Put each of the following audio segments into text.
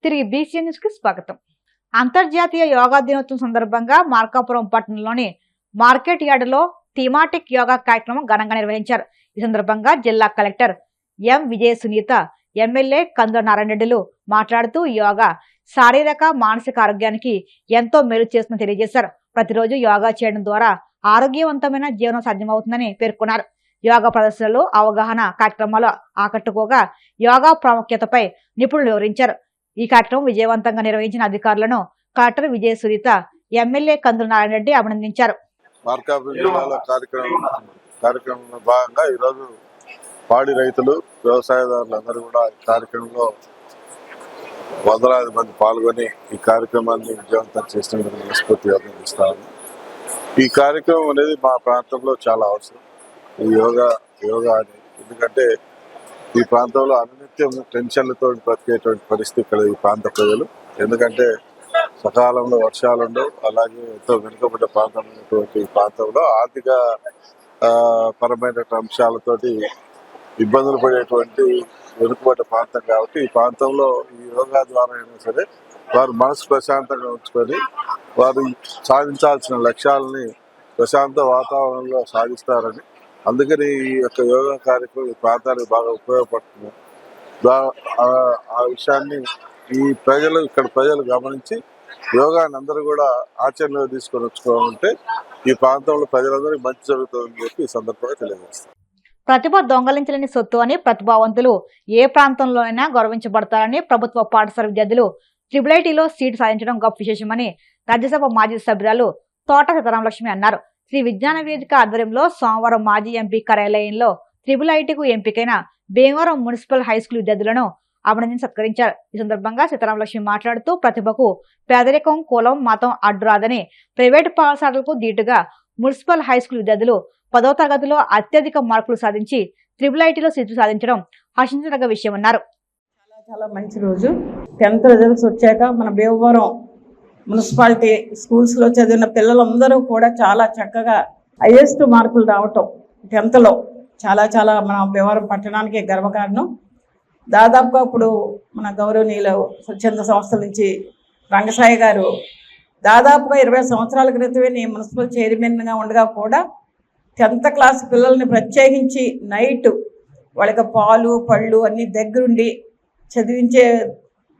తిరిగి BC news కి స్వాగతం. అంతర్జాతీయ యోగా దినోత్సవం సందర్భంగా మార్కాపురం పట్టణంలోని మార్కెట్ యార్డులో థీమాటిక్ యోగా కార్యక్రమం ఘనంగా నిర్వహించారు. ఈ సందర్భంగా జిల్లా కలెక్టర్ ఎం విజయ సునీత, ఎమ్మెల్యే కందుల నారాయణ రెడ్డిలు మాట్లాడుతూ యోగా శారీరక మానసిక ఆరోగ్యానికి ఎంతో మేలు చేస్తుందని తెలియజేశారు. ప్రతిరోజు యోగా చేయడం ద్వారా ఆరోగ్యవంతమైన జీవనం సాధ్యమవుతుందని పేర్కొన్నారు. యోగా ప్రదర్శనలు, అవగాహన కార్యక్రమాలు ఆకట్టుకోగా యోగా ప్రాముఖ్యతపై నిపుణులు వివరించారు. ఈ కార్యక్రమం విజయవంతంగా నిర్వహించిన అధికారులను కలెక్టర్ విజయ సునీత, ఎమ్మెల్యే కందుల నారాయణ రెడ్డి అభినందించారు. మార్కాపురం జిల్లాలో కార్యక్రమంలో భాగంగా ఈరోజు పాడి రైతులు, వ్యవసాయదారులందరూ కూడా ఈ కార్యక్రమంలో వందలాది మంది పాల్గొని ఈ కార్యక్రమాన్ని విజయవంతం చేసినందుకు మనస్ఫూర్తిగా అభినందిస్తాను. ఈ కార్యక్రమం అనేది మా ప్రాంతంలో చాలా అవసరం. ఈ యోగా అని, ఎందుకంటే ఈ ప్రాంతంలో అనునిత్యం టెన్షన్లతో బ్రతికేటువంటి పరిస్థితి ఇక్కడ ఈ ప్రాంత ప్రజలు. ఎందుకంటే సకాలంలో వర్షాలు ఉండవు, అలాగే ఎంతో వెనుకబడ్డ ప్రాంతమైనటువంటి ఈ ప్రాంతంలో ఆర్థిక పరమైన అంశాలతోటి ఇబ్బందులు పడేటువంటి వెనుకబడ్డ ప్రాంతం కాబట్టి ఈ ప్రాంతంలో ఈ యోగా ద్వారా అయినా సరే వారు మనసు ప్రశాంతంగా ఉంచుకొని వారు సాధించాల్సిన లక్ష్యాలని ప్రశాంత వాతావరణంలో సాధిస్తారని, అందుకని ఈ యొక్క యోగా కార్యక్రమం ఈ ప్రాంతానికి బాగా ఉపయోగపడుతుంది. ఆ విషయాన్ని ఇక్కడ ప్రజలు గమనించి యోగాని అందరూ కూడా ఆచరణలో తీసుకొని వచ్చుకోవాలంటే ఈ ప్రాంతంలో ప్రజలందరికీ మంచి జరుగుతుందని చెప్పి ఈ సందర్భంగా తెలియజేస్తారు. ప్రతిభ దొంగలించలేని సొత్తు అని ప్రతిభావంతులు ఏ ప్రాంతంలోనైనా గౌరవించబడతారని ప్రభుత్వ పాఠశాల విద్యార్థులు ట్రిపుల్ సీటు సాధించడం గొప్ప విశేషమని రాజ్యసభ మాజీ సభ్యురాలు తోట సీతారామలక్ష్మి అన్నారు. శ్రీ విజ్ఞాన వేదిక ఆధ్వర్యంలో సోమవారం మాజీ ఎంపీ కార్యాలయంలో ట్రిపుల్ ఎంపికైన భీమవరం మున్సిపల్ హైస్కూల్ విద్యార్థులను అభినందించి సత్కరించారు. ఈ సందర్భంగా సీతారామలక్ష్మి మాట్లాడుతూ ప్రతిభకు పేదరికం, కులం, మతం అడ్డురాదని, ప్రైవేటు పాఠశాలలకు దీటుగా మున్సిపల్ హైస్కూల్ విద్యార్థులు 10వ తరగతిలో అత్యధిక మార్కులు సాధించి ట్రిపుల్ సీట్లు సాధించడం హర్షించదగ్గ విషయమన్నారు. చాలా మంచి రోజు. 10th రిజల్ట్స్ వచ్చాక మన భీమవరం మున్సిపాలిటీ స్కూల్స్లో చదివిన పిల్లలందరూ కూడా చాలా చక్కగా హైయెస్ట్ మార్కులు రావటం 10thలో చాలా మన భీమవరం పట్టణానికి గర్వకారణం. దాదాపుగా ఇప్పుడు మన గౌరవనీయులు స్వచ్ఛంద సంస్థల నుంచి రంగసాయి గారు దాదాపుగా 20 సంవత్సరాల క్రితమే నేను మున్సిపల్ చైర్మన్గా ఉండగా కూడా 10th క్లాస్ పిల్లల్ని ప్రత్యేకించి నైట్ వాళ్ళకి పాలు పళ్ళు అన్నీ దగ్గరుండి చదివించే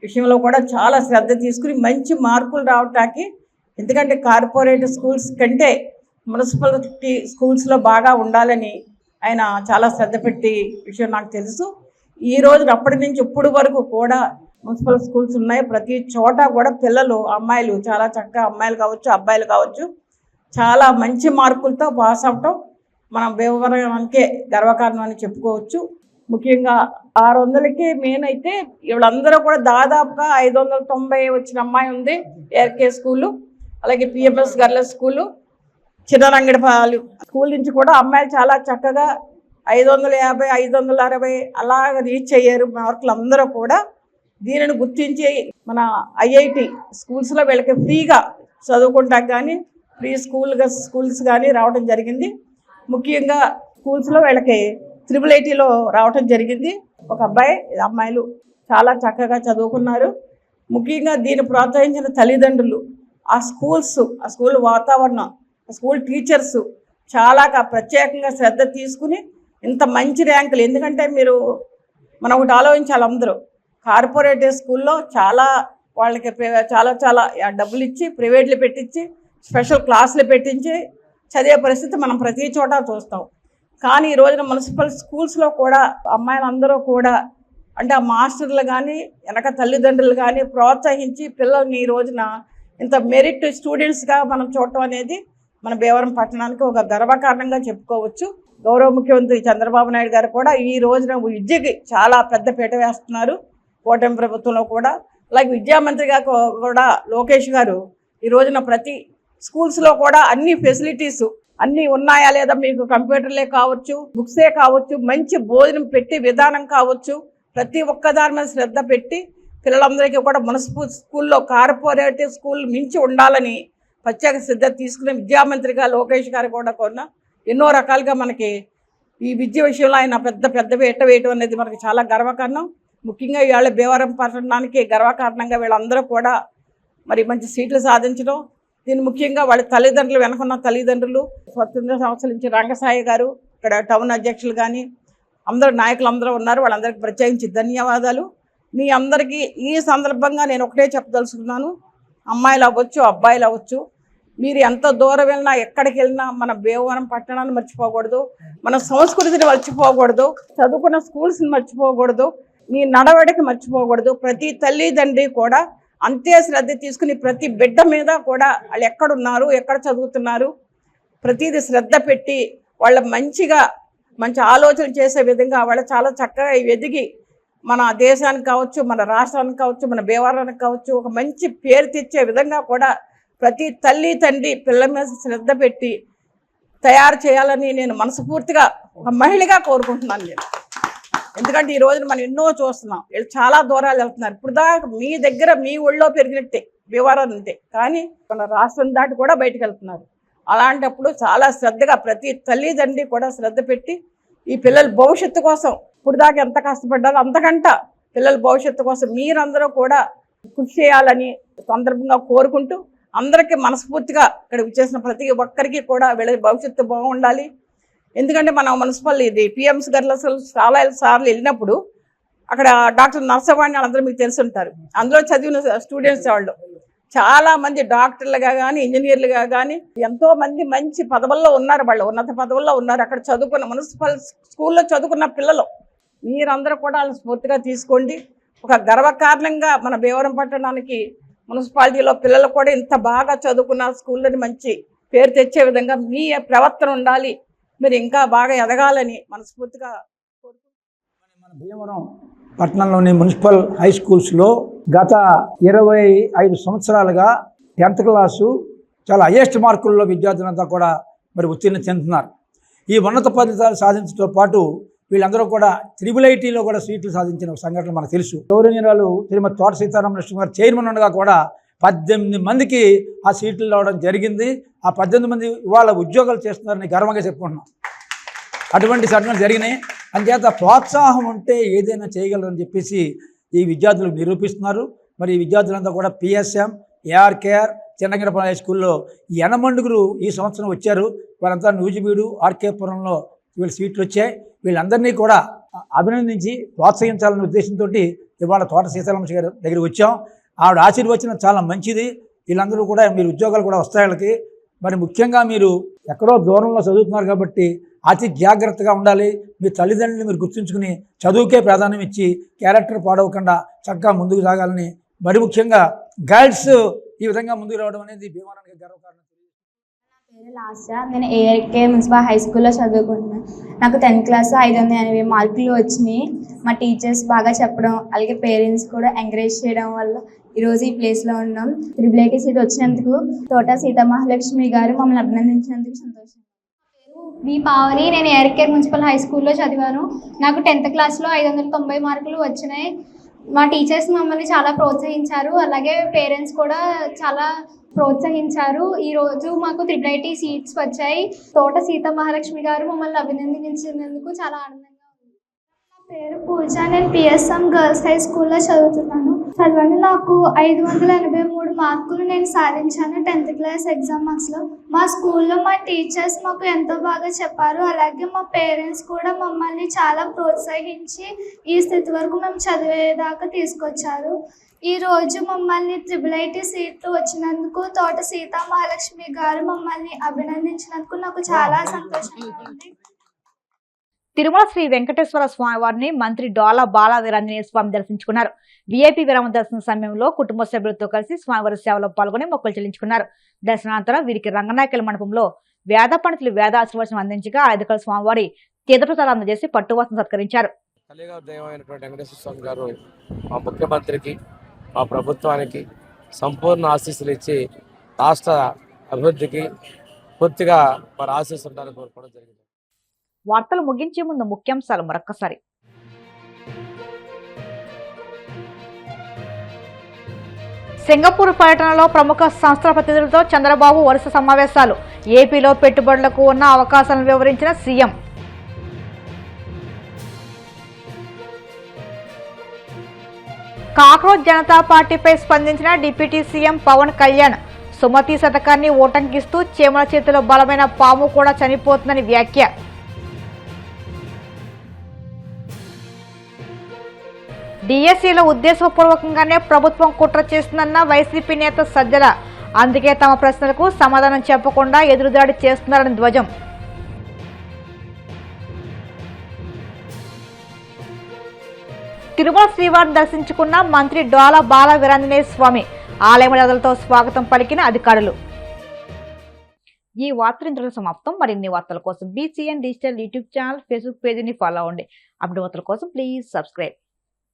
విషయంలో కూడా చాలా శ్రద్ధ తీసుకుని మంచి మార్కులు రావటానికి, ఎందుకంటే కార్పొరేట్ స్కూల్స్ కంటే మున్సిపాలిటీ స్కూల్స్లో బాగా ఉండాలని ఆయన చాలా శ్రద్ధ పెట్టి విషయం నాకు తెలుసు. ఈ రోజు అప్పటి నుంచి ఇప్పుడు వరకు కూడా మున్సిపల్ స్కూల్స్ ఉన్నాయి. ప్రతి చోట కూడా పిల్లలు, అమ్మాయిలు చాలా చక్కగా, అమ్మాయిలు కావచ్చు అబ్బాయిలు కావచ్చు, చాలా మంచి మార్కులతో పాస్ అవటం మన భీమవరానికే గర్వకారణం అని చెప్పుకోవచ్చు. ముఖ్యంగా 600కి మెయిన్ అయితే వీళ్ళందరూ కూడా దాదాపుగా 590 వచ్చిన అమ్మాయి ఉంది ఏఆర్కే స్కూలు, అలాగే పిఎంఎస్ గర్ల్స్ స్కూలు, చిన్నరంగడిపాలు స్కూల్ నుంచి కూడా అమ్మాయిలు చాలా చక్కగా 550, 560 అలాగ రీచ్ అయ్యారు మార్కులు అందరూ కూడా. దీనిని గుర్తించి మన ఐఐటి స్కూల్స్లో వీళ్ళకి ఫ్రీగా చదువుకుంటానికి కానీ ఫ్రీ స్కూల్స్ కానీ రావడం జరిగింది. ముఖ్యంగా స్కూల్స్లో వీళ్ళకి ట్రిపుల్ రావటం జరిగింది. ఒక అమ్మాయిలు చాలా చక్కగా చదువుకున్నారు. ముఖ్యంగా దీన్ని ప్రోత్సహించిన తల్లిదండ్రులు, ఆ స్కూల్ వాతావరణం, స్కూల్ టీచర్స్ చాలా ప్రత్యేకంగా శ్రద్ధ తీసుకుని ఇంత మంచి ర్యాంకులు, ఎందుకంటే మనం ఒకటి ఆలోచించాలి, అందరూ కార్పొరేట్ స్కూల్లో చాలా వాళ్ళకి చాలా డబ్బులు ఇచ్చి ప్రైవేట్లు పెట్టించి స్పెషల్ క్లాసులు పెట్టించి చదివే పరిస్థితి మనం ప్రతి చోట చూస్తాం. కానీ ఈ రోజున మున్సిపల్ స్కూల్స్లో కూడా అమ్మాయిలందరూ కూడా, అంటే ఆ మాస్టర్లు కానీ వెనక తల్లిదండ్రులు కానీ ప్రోత్సహించి పిల్లల్ని ఈ రోజున ఇంత మెరిట్ స్టూడెంట్స్గా మనం చూడటం అనేది మన భీమవరం పట్టణానికి ఒక గర్వకారణంగా చెప్పుకోవచ్చు. గౌరవ ముఖ్యమంత్రి చంద్రబాబు నాయుడు గారు కూడా ఈ రోజున విద్యకి చాలా పెద్ద పీట వేస్తున్నారు కూటమి ప్రభుత్వంలో కూడా. అలాగే విద్యామంత్రిగా కూడా లోకేష్ గారు ఈ రోజున ప్రతి స్కూల్స్లో కూడా అన్ని ఫెసిలిటీస్ అన్నీ ఉన్నాయా లేదా, మీకు కంప్యూటర్లే కావచ్చు, బుక్సే కావచ్చు, మంచి భోజనం పెట్టి విధానం కావచ్చు, ప్రతి ఒక్కదాని మీద శ్రద్ధ పెట్టి పిల్లలందరికీ కూడా మున్సిపల్ స్కూల్లో కార్పొరేట్ స్కూల్ మించి ఉండాలని ప్రత్యేక శ్రద్ధ తీసుకునే విద్యామంత్రిగా లోకేష్ గారు కూడా కొన్న ఎన్నో రకాలుగా మనకి ఈ విద్య విషయంలో ఆయన పెద్ద పీట వేయటం అనేది మనకి చాలా గర్వకారణం. ముఖ్యంగా ఇవాళ భీమవరం పట్టణానికి గర్వకారణంగా వీళ్ళందరూ కూడా మరి మంచి సీట్లు సాధించడం, దీన్ని ముఖ్యంగా వాళ్ళ తల్లిదండ్రులు, వెనకున్న తల్లిదండ్రులు, స్వతంత్ర సంస్థల నుంచి రంగసాయి గారు, ఇక్కడ టౌన్ అధ్యక్షులు కానీ అందరూ నాయకులు అందరూ ఉన్నారు, వాళ్ళందరికీ ప్రత్యేకించి ధన్యవాదాలు. మీ అందరికీ ఈ సందర్భంగా నేను ఒకటే చెప్పదలుచుకున్నాను, అమ్మాయిలు అవ్వచ్చు అబ్బాయిలు అవ్వచ్చు, మీరు ఎంత దూరం వెళ్ళినా ఎక్కడికి వెళ్ళినా మన భీమవరం పట్టణాన్ని మర్చిపోకూడదు, మన సంస్కృతిని మర్చిపోకూడదు, చదువుకున్న స్కూల్స్ని మర్చిపోకూడదు, మీ నడవడికి మర్చిపోకూడదు. ప్రతి తల్లిదండ్రి కూడా అంతే శ్రద్ధ తీసుకుని ప్రతి బిడ్డ మీద కూడా వాళ్ళు ఎక్కడున్నారు, ఎక్కడ చదువుతున్నారు, ప్రతిదీ శ్రద్ధ పెట్టి వాళ్ళ మంచి ఆలోచన చేసే విధంగా వాళ్ళు చాలా చక్కగా ఎదిగి మన దేశానికి కావచ్చు, మన రాష్ట్రానికి కావచ్చు, మన భీమవరానికి కావచ్చు ఒక మంచి పేరు తెచ్చే విధంగా కూడా ప్రతి తల్లి తండ్రి పిల్లల మీద శ్రద్ధ పెట్టి తయారు చేయాలని నేను మనస్ఫూర్తిగా ఒక మహిళగా కోరుకుంటున్నాను నేను. ఎందుకంటే ఈ రోజున మనం ఎన్నో చూస్తున్నాం, వీళ్ళు చాలా దూరాలు వెళ్తున్నారు. ఇప్పుడు దాకా మీ దగ్గర మీ ఒళ్ళో పెరిగినట్టే భీమవరం అంతే, కానీ మన రాష్ట్రం దాటి కూడా బయటకు వెళ్తున్నారు. అలాంటప్పుడు చాలా శ్రద్ధగా ప్రతి తల్లిదండ్రి కూడా శ్రద్ధ పెట్టి ఈ పిల్లల భవిష్యత్తు కోసం ఇప్పుడు దాకా ఎంత కష్టపడ్డారో అంతకంట పిల్లల భవిష్యత్తు కోసం మీరందరూ కూడా కృషి చేయాలని సందర్భంగా కోరుకుంటూ, అందరికీ మనస్ఫూర్తిగా ఇక్కడ విచ్చేసిన ప్రతి ఒక్కరికి కూడా వీళ్ళ భవిష్యత్తు బాగుండాలి. ఎందుకంటే మనం మున్సిపల్ ఇది పిఎంస్ గారు చాలా సార్లు వెళ్ళినప్పుడు అక్కడ డాక్టర్ నర్సవాణి వాళ్ళందరూ మీకు తెలిసి ఉంటారు, అందులో చదివిన స్టూడెంట్స్ వాళ్ళు చాలామంది డాక్టర్లుగా కానీ ఇంజనీర్లుగా కానీ ఎంతోమంది మంచి పదవుల్లో ఉన్నారు, వాళ్ళు ఉన్నత పదవుల్లో ఉన్నారు. అక్కడ చదువుకున్న మున్సిపల్ స్కూల్లో చదువుకున్న పిల్లలు మీరందరూ కూడా వాళ్ళని స్ఫూర్తిగా తీసుకోండి. ఒక గర్వకారణంగా మన భీమవరం పట్టణానికి మున్సిపాలిటీలో పిల్లలు కూడా ఇంత బాగా చదువుకున్న స్కూళ్ళని మంచి పేరు తెచ్చే విధంగా మీ ప్రవర్తన ఉండాలి, మీరు ఇంకా బాగా ఎదగాలని మనస్ఫూర్తిగా కోరుకుంటున్నాను. మన భీమవరం పట్టణంలోని మున్సిపల్ హై స్కూల్స్లో గత 25 సంవత్సరాలుగా 10th క్లాసు చాలా హైయెస్ట్ మార్కుల్లో విద్యార్థులంతా కూడా మరి ఉత్తీర్ణ చెందుతున్నారు. ఈ ఉన్నత ఫలితాలు సాధించడంతో పాటు వీళ్ళందరూ కూడా IIITలో కూడా సీట్లు సాధించిన సంఘటన మనకు తెలుసు. గౌరవనీయురాలు శ్రీమతి తోట సీతారామకృష్ణ గారు చైర్మన్ ఉండగా కూడా 18 మందికి ఆ సీట్లు రావడం జరిగింది. ఆ 18 మంది ఇవాళ ఉద్యోగాలు చేస్తున్నారని గర్వంగా చెప్పుకుంటున్నాం. అటువంటి సంఘటనలు జరిగినాయి. అందుచేత ప్రోత్సాహం ఉంటే ఏదైనా చేయగలరని చెప్పేసి ఈ విద్యార్థులు నిరూపిస్తున్నారు. మరి ఈ విద్యార్థులంతా కూడా పిఎస్ఎం, ఏఆర్కేఆర్, చిన్నగిరపల్లి హై స్కూల్లో 80 ఈ సంవత్సరం వచ్చారు. వారంతా నూజివీడు, ఆర్కేపురంలో వీళ్ళ సీట్లు వచ్చాయి. వీళ్ళందరినీ కూడా అభినందించి ప్రోత్సహించాలనే ఉద్దేశంతో ఇవాళ తోట సీతారామకృష్ణ గారి దగ్గరికి వచ్చాం. ఆవిడ ఆశీర్వచనం చాలా మంచిది. వీళ్ళందరూ కూడా మీరు ఉద్యోగాలు కూడా వస్తాయి వాళ్ళకి. మరి ముఖ్యంగా మీరు ఎక్కడో దూరంలో చదువుతున్నారు కాబట్టి అతి జాగ్రత్తగా ఉండాలి. మీ తల్లిదండ్రులు మీరు గుర్తుంచుకుని చదువుకే ప్రాధాన్యం ఇచ్చి క్యారెక్టర్ పాడవకుండా చక్కగా ముందుకు సాగాలని, మరి ముఖ్యంగా గర్ల్స్ ఈ విధంగా ముందుకు రావడం అనేది భీమవరానికి గర్వకారణం. నా పేరు లాస్య. నేను ఏఆర్కే మున్సిపల్ హై స్కూల్లో చదువుకుంటున్నాను. నాకు 10th క్లాస్ 580 మార్కులు వచ్చినాయి. మా టీచర్స్ బాగా చెప్పడం, అలాగే పేరెంట్స్ కూడా ఎంకరేజ్ చేయడం వల్ల ఈరోజు ఈ ప్లేస్లో ఉన్నాం. IIIT సీట్ వచ్చినందుకు తోట సీతామహాలక్ష్మి గారు మమ్మల్ని అభినందించినందుకు సంతోషం. వి పావని. నేను ఏఆర్కే మున్సిపల్ హై స్కూల్లో చదివాను. నాకు 10th క్లాస్లో 590 మార్కులు వచ్చినాయి. మా టీచర్స్ మమ్మల్ని చాలా ప్రోత్సహించారు, అలాగే పేరెంట్స్ కూడా చాలా ప్రోత్సహించారు. ఈరోజు మాకు IIIT సీట్స్ వచ్చాయి. తోట సీతామహాలక్ష్మి గారు మమ్మల్ని అభినందించినందుకు చాలా ఆనందంగా ఉంది. నా పేరు పూజ. నేను పిఎస్ఎం గర్ల్స్ హై స్కూల్లో చదువుతున్నాను. నాకు 583 మార్కులు నేను సాధించాను 10th క్లాస్ ఎగ్జామ్ మార్క్స్లో. మా స్కూల్లో మా టీచర్స్ మాకు ఎంతో బాగా చెప్పారు, అలాగే మా పేరెంట్స్ కూడా మమ్మల్ని చాలా ప్రోత్సహించి ఈ స్థితి వరకు మేము చదివేదాకా తీసుకొచ్చారు. ఈరోజు మమ్మల్ని IIIT సీట్లు వచ్చినందుకు తోట సీతామహాలక్ష్మి గారు మమ్మల్ని అభినందించినందుకు నాకు చాలా సంతోషంగా ఉంది. తిరుమల శ్రీ వెంకటేశ్వర స్వామి వారిని మంత్రి డోలా బాల వీరాంజనేయ స్వామి దర్శించుకున్నారు. వీఐపీ విరామ దర్శన సమయంలో కుటుంబ సభ్యులతో కలిసి స్వామివారి సేవలో పాల్గొని మొక్కులు చెల్లించుకున్నారు. దర్శనానంతరం వీరికి రంగనాయకుల మండపంలో వేద పండితులు వేదాశీర్వచనం అందించగా అధికారులు స్వామివారి తీర్థప్రసాదాలు అందజేసి పట్టువస్త్రం సత్కరించారు. దైవమైనటువంటి వెంకటేశ్వర స్వామి గారు మా ముఖ్యమంత్రికి, మా ప్రభుత్వానికి సంపూర్ణ ఆశీస్సులు ఇచ్చి రాష్ట్ర అభివృద్ధికి పూర్తిగా వారి ఆశీస్సులు ఉండాలని కోరుకోవడం జరిగింది. వార్తలు ముగించే ముందు ముఖ్యాంశాలు మరొక్కసారి. సింగపూర్ పర్యటనలో ప్రముఖ సంస్థల ప్రతినిధులతో చంద్రబాబు వరుస సమావేశాలు. ఏపీలో పెట్టుబడులకు ఉన్న అవకాశాలను వివరించిన సీఎం. కాక్రోచ్ జనతా పార్టీపై స్పందించిన డిప్యూటీ సీఎం పవన్ కళ్యాణ్ సుమతి శతకాన్ని ఓటంకిస్తూ చీమల చేతిలో బలమైన పాము కూడా చనిపోతుందని వ్యాఖ్య. డిఎస్సీలో ఉద్దేశపూర్వకంగానే ప్రభుత్వం కుట్ర చేస్తుందన్న వైసీపీ నేత సజ్జల. అందుకే తమ ప్రశ్నలకు సమాధానం చెప్పకుండా ఎదురుదాడి చేస్తున్నారని ధ్వజం. తిరుమల శ్రీవారిని దర్శించుకున్న మంత్రి డోలా బాల వీరాంజనేయ స్వామి. ఆలయ మర్యాదలతో స్వాగతం పలికిన అధికారులు. ఈ వార్తలు ఇంతలో సమాప్తం. మరిన్ని వార్తల కోసం BCN digital YouTube channel, Facebook పేజీని ఫాలో అవ్వండి. అప్డేట్ వార్తల కోసం ప్లీజ్ సబ్స్క్రైబ్.